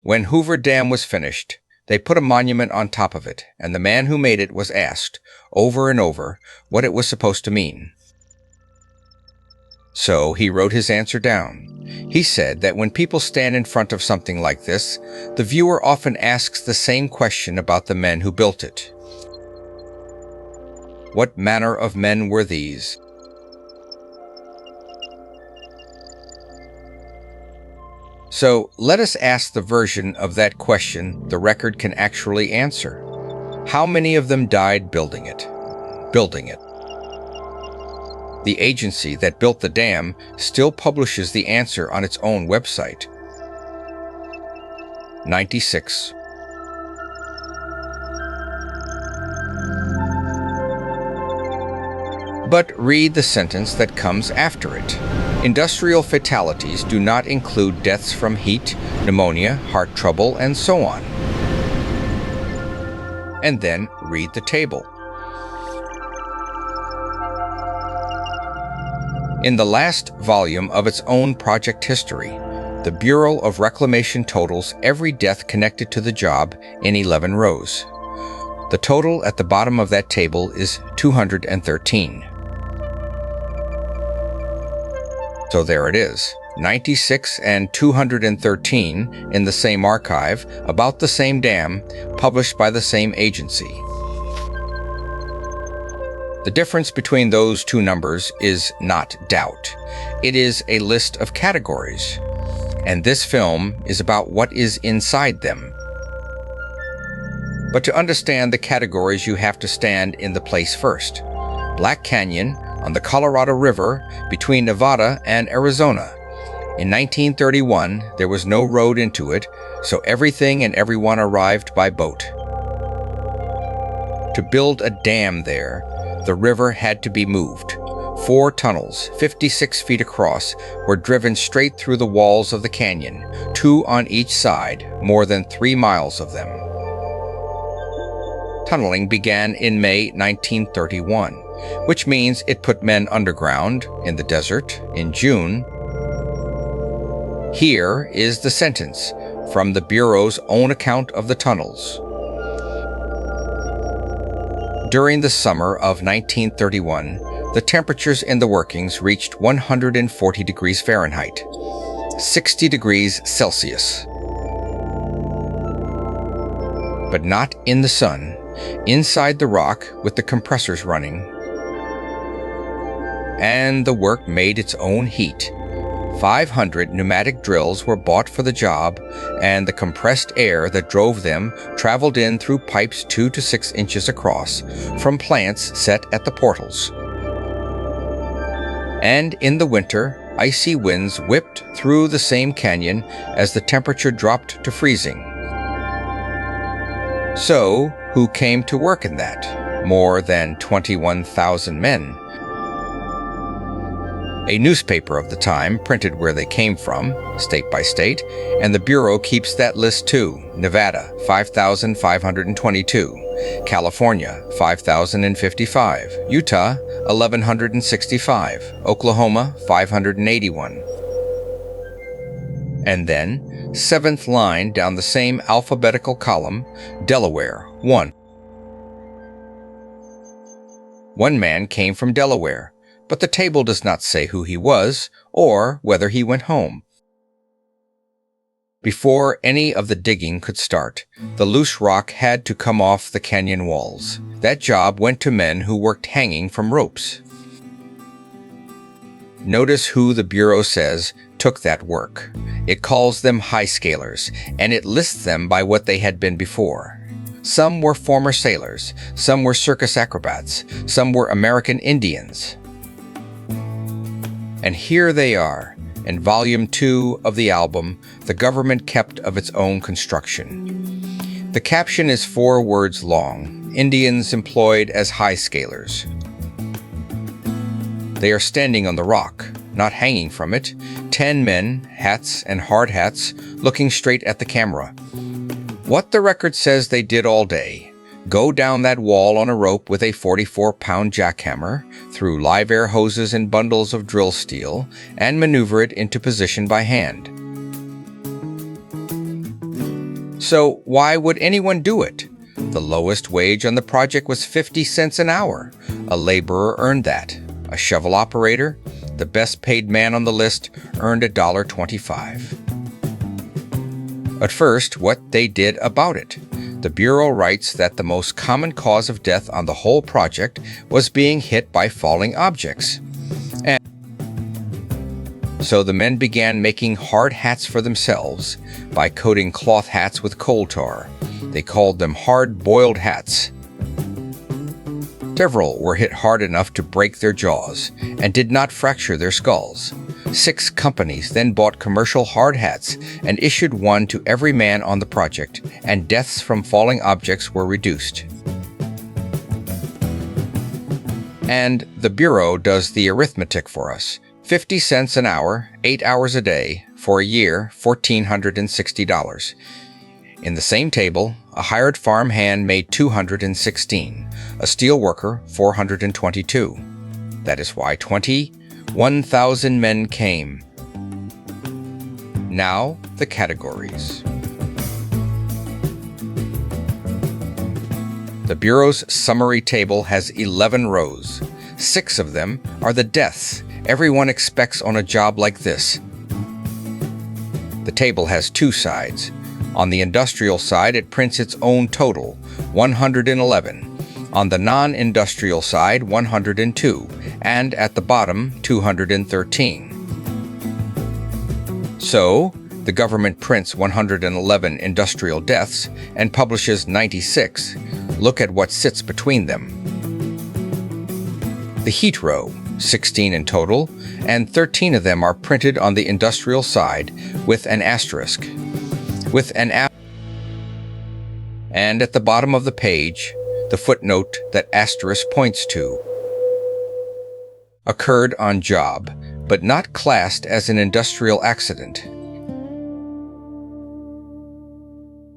When Hoover Dam was finished, they put a monument on top of it, and the man who made it was asked, over and over, what it was supposed to mean. So he wrote his answer down. He said that when people stand in front of something like this, the viewer often asks the same question about the men who built it. What manner of men were these? So let us ask the version of that question the record can actually answer. How many of them died building it? The agency that built the dam still publishes the answer on its own website. 96. But read the sentence that comes after it. Industrial fatalities do not include deaths from heat, pneumonia, heart trouble, and so on. And then read the table. In the last volume of its own project history, the Bureau of Reclamation totals every death connected to the job in 11 rows. The total at the bottom of that table is 213. So there it is, 96 and 213 in the same archive, about the same dam, published by the same agency. The difference between those two numbers is not doubt. It is a list of categories, and this film is about what is inside them. But to understand the categories, you have to stand in the place first. Black Canyon on the Colorado River between Nevada and Arizona. In 1931, there was no road into it, so everything and everyone arrived by boat. To build a dam there, the river had to be moved. 4 tunnels, 56 feet across, were driven straight through the walls of the canyon, 2 on each side, more than 3 miles of them. Tunneling began in May 1931, which means it put men underground, in the desert, in June. Here is the sentence from the Bureau's own account of the tunnels. During the summer of 1931, the temperatures in the workings reached 140 degrees Fahrenheit, 60 degrees Celsius. But not in the sun, inside the rock with the compressors running. And the work made its own heat. 500 pneumatic drills were bought for the job, and the compressed air that drove them traveled in through pipes 2 to 6 inches across from plants set at the portals. And in the winter, icy winds whipped through the same canyon as the temperature dropped to freezing. So, who came to work in that? More than 21,000 men. A newspaper of the time printed where they came from, state by state, and the Bureau keeps that list too. Nevada, 5,522. California, 5,055. Utah, 1,165. Oklahoma, 581. And then, 7th line down the same alphabetical column, Delaware, 1. One man came from Delaware, but the table does not say who he was or whether he went home. Before any of the digging could start, the loose rock had to come off the canyon walls. That job went to men who worked hanging from ropes. Notice who the Bureau says took that work. It calls them high scalers, and it lists them by what they had been before. Some were former sailors, some were circus acrobats, some were American Indians. And here they are, in Volume 2 of the album, The Government Kept of Its Own Construction. The caption is 4 words long, Indians employed as high scalers. They are standing on the rock, not hanging from it, 10 men, hats and hard hats, looking straight at the camera. What the record says they did all day: go down that wall on a rope with a 44-pound jackhammer, through live air hoses and bundles of drill steel, and maneuver it into position by hand. So why would anyone do it? The lowest wage on the project was 50 cents an hour. A laborer earned that. A shovel operator, the best paid man on the list, earned $1.25. At first, what they did about it. The Bureau writes that the most common cause of death on the whole project was being hit by falling objects. And so the men began making hard hats for themselves by coating cloth hats with coal tar. They called them hard-boiled hats. Several were hit hard enough to break their jaws and did not fracture their skulls. 6 companies then bought commercial hard hats and issued one to every man on the project, and deaths from falling objects were reduced. And the Bureau does the arithmetic for us. 50 cents an hour, 8 hours a day, for a year, $1,460. In the same table, a hired farm hand made $216, a steel worker $422. That is why 21,000 men came. Now, the categories. The Bureau's summary table has 11 rows. 6 of them are the deaths everyone expects on a job like this. The table has 2 sides. On the industrial side, it prints its own total, 111. On the non-industrial side, 102. And at the bottom, 213. So, the government prints 111 industrial deaths and publishes 96. Look at what sits between them. The heat row, 16 in total, and 13 of them are printed on the industrial side with an asterisk. And at the bottom of the page, the footnote that asterisk points to. Occurred on job, but not classed as an industrial accident.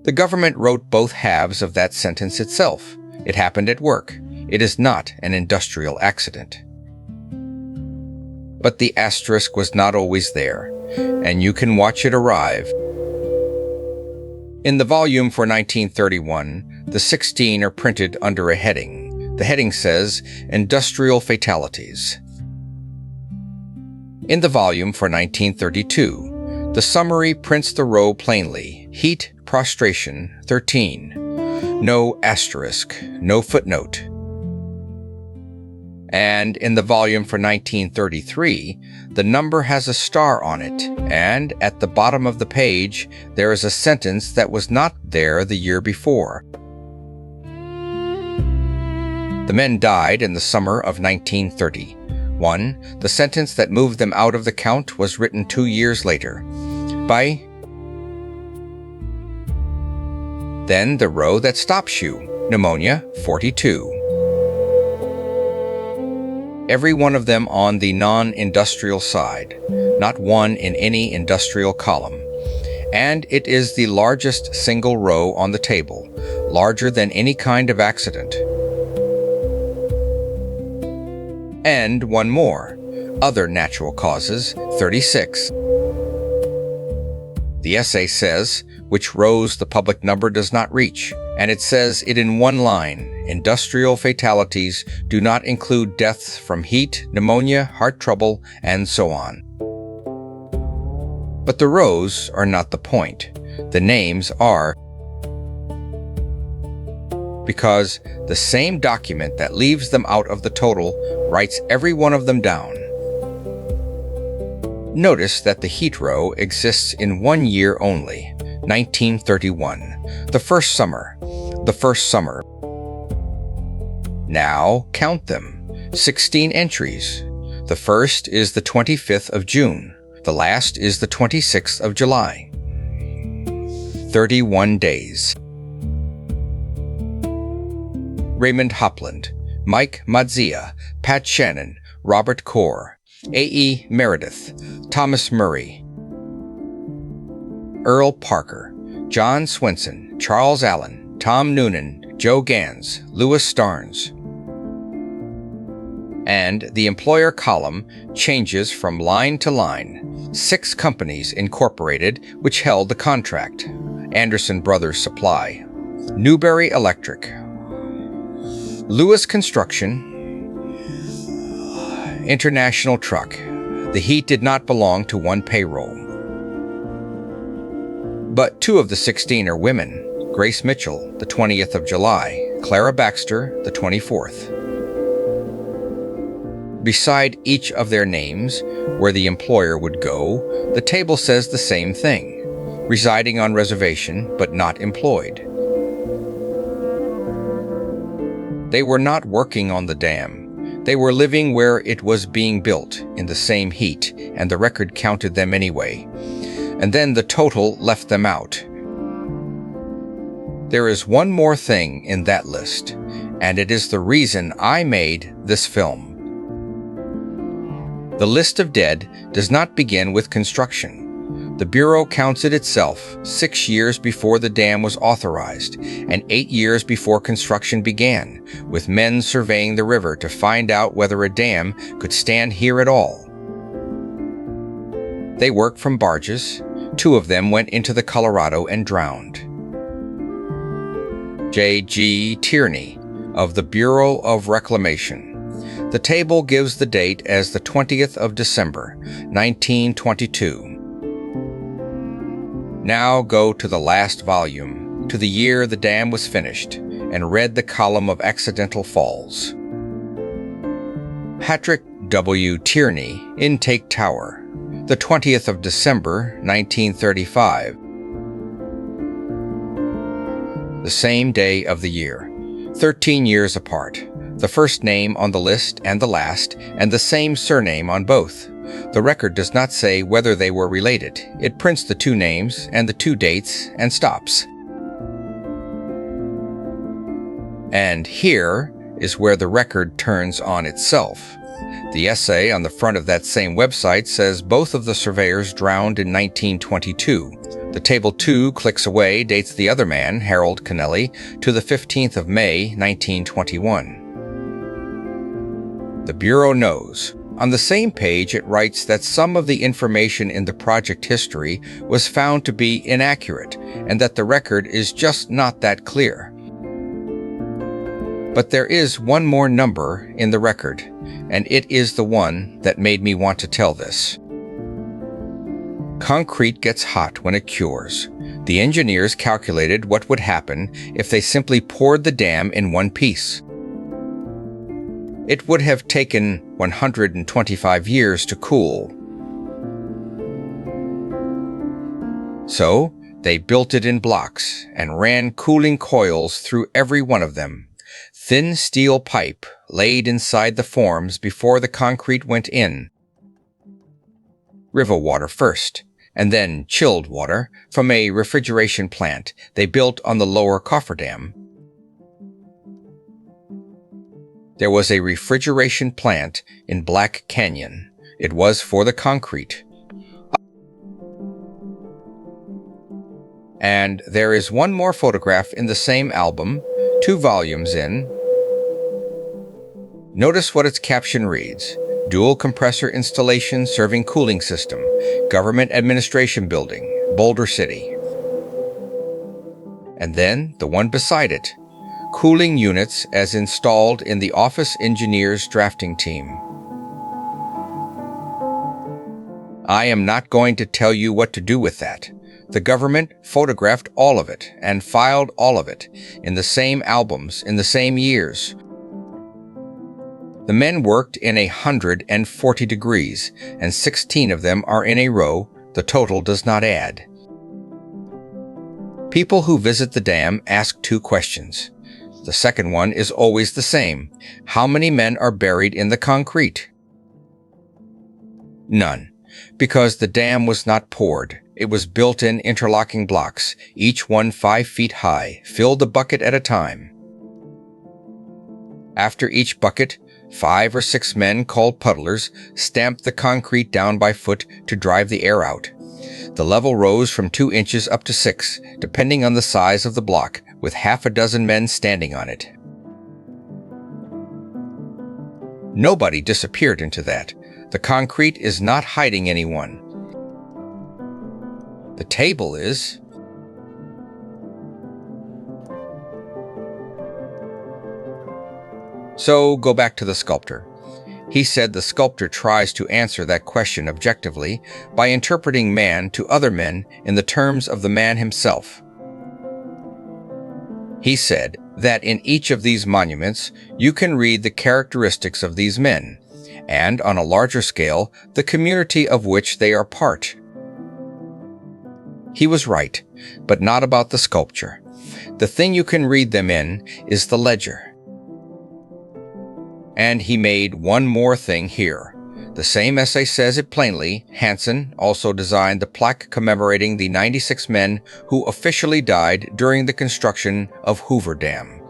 The government wrote both halves of that sentence itself. It happened at work. It is not an industrial accident. But the asterisk was not always there, and you can watch it arrive. In the volume for 1931, the 16 are printed under a heading. The heading says, Industrial Fatalities. In the volume for 1932, the summary prints the row plainly, Heat Prostration 13. No asterisk, no footnote. And in the volume for 1933, the number has a star on it, and at the bottom of the page, there is a sentence that was not there the year before. The men died in the summer of 1930. The sentence that moved them out of the count was written 2 years later. Then the row that stops you, pneumonia, 42. Every one of them on the non-industrial side, not one in any industrial column. And it is the largest single row on the table, larger than any kind of accident. And one more, other natural causes, 36. The essay says which rows the public number does not reach, and it says it in one line, industrial fatalities do not include deaths from heat, pneumonia, heart trouble, and so on. But the rows are not the point. The names are, because the same document that leaves them out of the total writes every one of them down. Notice that the heat row exists in 1 year only, 1931, the first summer. Now count them, 16 entries. The first is the 25th of June. The last is the 26th of July. 31 days. Raymond Hopland, Mike Madzia, Pat Shannon, Robert Core, A.E. Meredith, Thomas Murray, Earl Parker, John Swenson, Charles Allen, Tom Noonan, Joe Gans, Louis Starnes. And the employer column changes from line to line. 6 companies incorporated which held the contract: Anderson Brothers Supply, Newberry Electric, Lewis Construction, International Truck. The Heat did not belong to one payroll. But 2 of the 16 are women: Grace Mitchell, the 20th of July, Clara Baxter, the 24th. Beside each of their names, where the employer would go, the table says the same thing: residing on reservation but not employed. They were not working on the dam. They were living where it was being built in the same heat, and the record counted them anyway. And then the total left them out. There is one more thing in that list, and it is the reason I made this film. The list of dead does not begin with construction. The Bureau counts it itself 6 years before the dam was authorized and 8 years before construction began, with men surveying the river to find out whether a dam could stand here at all. They worked from barges. 2 of them went into the Colorado and drowned. J.G. Tierney of the Bureau of Reclamation. The table gives the date as the 20th of December, 1922. Now go to the last volume, to the year the dam was finished, and read the column of accidental falls. Patrick W. Tierney, Intake Tower, the 20th of December, 1935. The same day of the year, 13 years apart. The first name on the list and the last, and the same surname on both. The record does not say whether they were related. It prints the 2 names and the 2 dates and stops. And here is where the record turns on itself. The essay on the front of that same website says both of the surveyors drowned in 1922. The table 2 clicks away dates the other man, Harold Kennelly, to the 15th of May, 1921. The Bureau knows. On the same page, it writes that some of the information in the project history was found to be inaccurate and that the record is just not that clear. But there is one more number in the record, and it is the one that made me want to tell this. Concrete gets hot when it cures. The engineers calculated what would happen if they simply poured the dam in one piece. It would have taken 125 years to cool. So, they built it in blocks and ran cooling coils through every one of them. Thin steel pipe laid inside the forms before the concrete went in. River water first, and then chilled water from a refrigeration plant they built on the lower cofferdam. There was a refrigeration plant in Black Canyon. It was for the concrete. And there is one more photograph in the same album, 2 volumes in. Notice what its caption reads: Dual compressor installation serving cooling system, Government Administration Building, Boulder City. And then the one beside it, cooling units as installed in the office engineer's drafting team. I am not going to tell you what to do with that. The government photographed all of it and filed all of it in the same albums in the same years. The men worked in 140 degrees, and 16 of them are in a row. The total does not add. People who visit the dam ask 2 questions. The second one is always the same. How many men are buried in the concrete? None, because the dam was not poured. It was built in interlocking blocks, each one 5 feet high, filled a bucket at a time. After each bucket, 5 or 6 men called puddlers stamped the concrete down by foot to drive the air out. The level rose from 2 inches up to 6, depending on the size of the block, with half a dozen men standing on it. Nobody disappeared into that. The concrete is not hiding anyone. The table is. So go back to the sculptor. He said the sculptor tries to answer that question objectively by interpreting man to other men in the terms of the man himself. He said that in each of these monuments you can read the characteristics of these men, and on a larger scale, the community of which they are part. He was right, but not about the sculpture. The thing you can read them in is the ledger. And he made one more thing here. The same essay says it plainly. Hansen also designed the plaque commemorating the 96 men who officially died during the construction of Hoover Dam.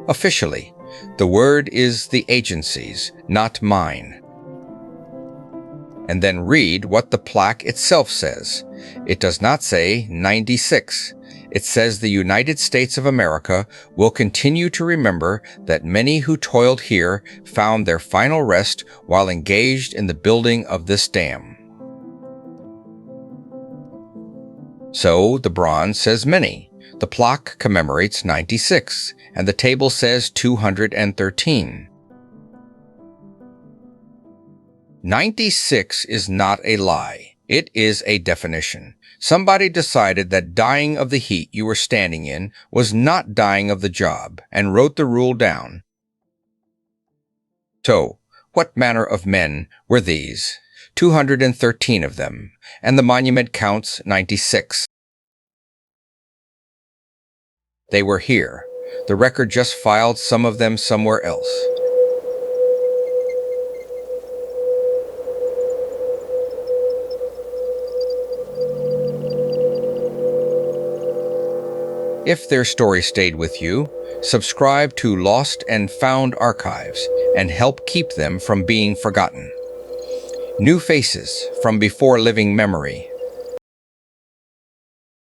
Officially, the word is the agency's, not mine. And then read what the plaque itself says. It does not say 96. It says the United States of America will continue to remember that many who toiled here found their final rest while engaged in the building of this dam. So the bronze says many. The plaque commemorates 96, and the table says 213. 96 is not a lie. It is a definition. Somebody decided that dying of the heat you were standing in was not dying of the job and wrote the rule down. So, what manner of men were these? 213 of them, and the monument counts 96. They were here. The record just filed some of them somewhere else. If their story stayed with you, subscribe to Lost and Found Archives and help keep them from being forgotten. New faces from before living memory.